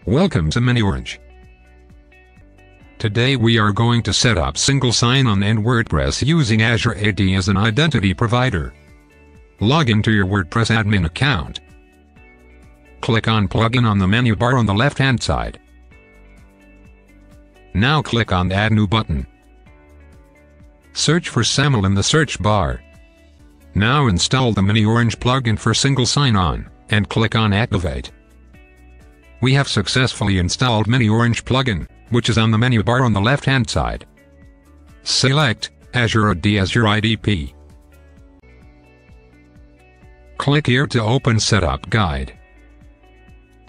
Welcome to MiniOrange. Today we are going to set up single sign-on and WordPress using Azure AD as an identity provider. Log into your WordPress admin account. Click on Plugin on the menu bar on the left-hand side. Now click on the Add New button. Search for SAML in the search bar. Now install the MiniOrange plugin for single sign-on, and click on Activate. We have successfully installed MiniOrange plugin, which is on the menu bar on the left-hand side. Select Azure AD as your IDP. Click here to open Setup Guide.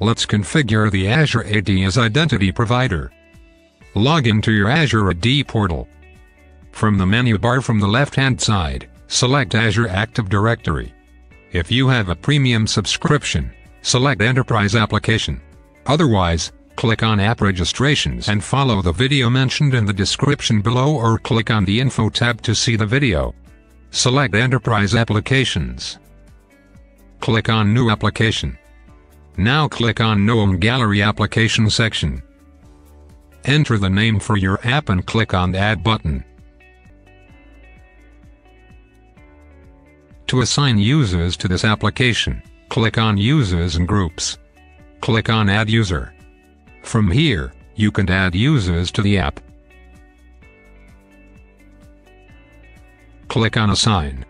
Let's configure the Azure AD as identity provider. Log into your Azure AD portal. From the menu bar from the left-hand side, select Azure Active Directory. If you have a premium subscription, select Enterprise Application. Otherwise, click on App Registrations and follow the video mentioned in the description below, or click on the Info tab to see the video. Select Enterprise Applications. Click on New Application. Now click on GNOME Gallery Application section. Enter the name for your app and click on the Add button. To assign users to this application, click on Users and Groups. Click on Add User. From here, you can add users to the app. Click on Assign.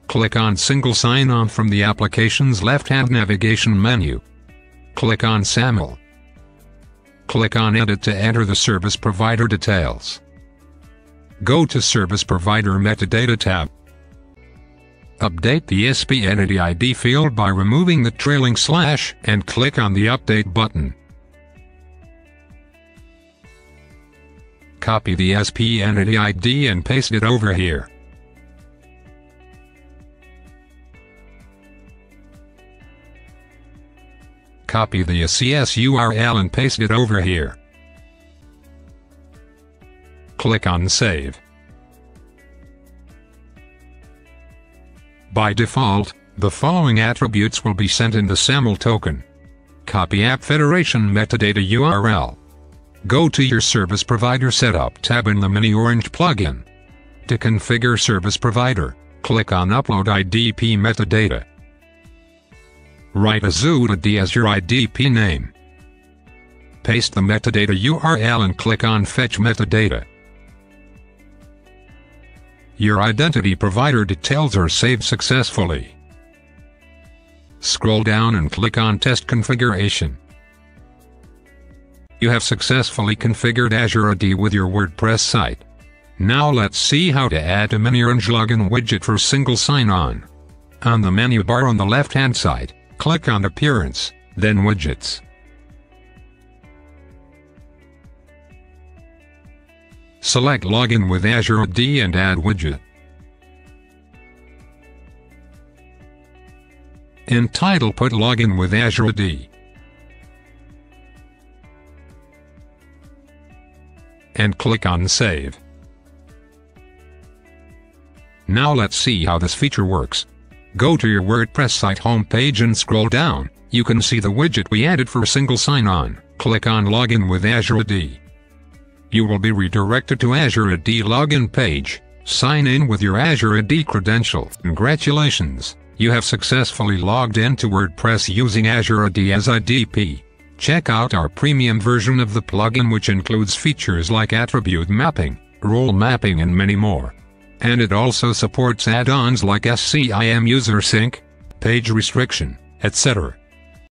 Click on Single Sign-On from the application's left-hand navigation menu. Click on SAML. Click on Edit to enter the service provider details. Go to Service Provider Metadata tab. Update the SP Entity ID field by removing the trailing slash and click on the Update button. Copy the SP Entity ID and paste it over here. Copy the CS URL and paste it over here. Click on Save. By default, the following attributes will be sent in the SAML token. Copy App Federation metadata URL. Go to your Service Provider Setup tab in the MiniOrange plugin. To configure Service Provider, click on Upload IDP metadata. Write Azure AD as your IDP name. Paste the metadata URL and click on Fetch Metadata. Your identity provider details are saved successfully. Scroll down and click on Test Configuration. You have successfully configured Azure AD with your WordPress site. Now let's see how to add a MiniOrange login widget for single sign-on. On the menu bar on the left-hand side, click on Appearance, then Widgets. Select Login with Azure AD and Add Widget. In title, put Login with Azure AD. And click on Save. Now let's see how this feature works. Go to your WordPress site homepage and scroll down. You can see the widget we added for single sign-on. Click on Login with Azure AD. You will be redirected to Azure AD login page. Sign in with your Azure AD credentials. Congratulations, you have successfully logged into WordPress using Azure AD as IDP. Check out our premium version of the plugin, which includes features like attribute mapping, role mapping and many more. And it also supports add-ons like SCIM user sync, page restriction, etc.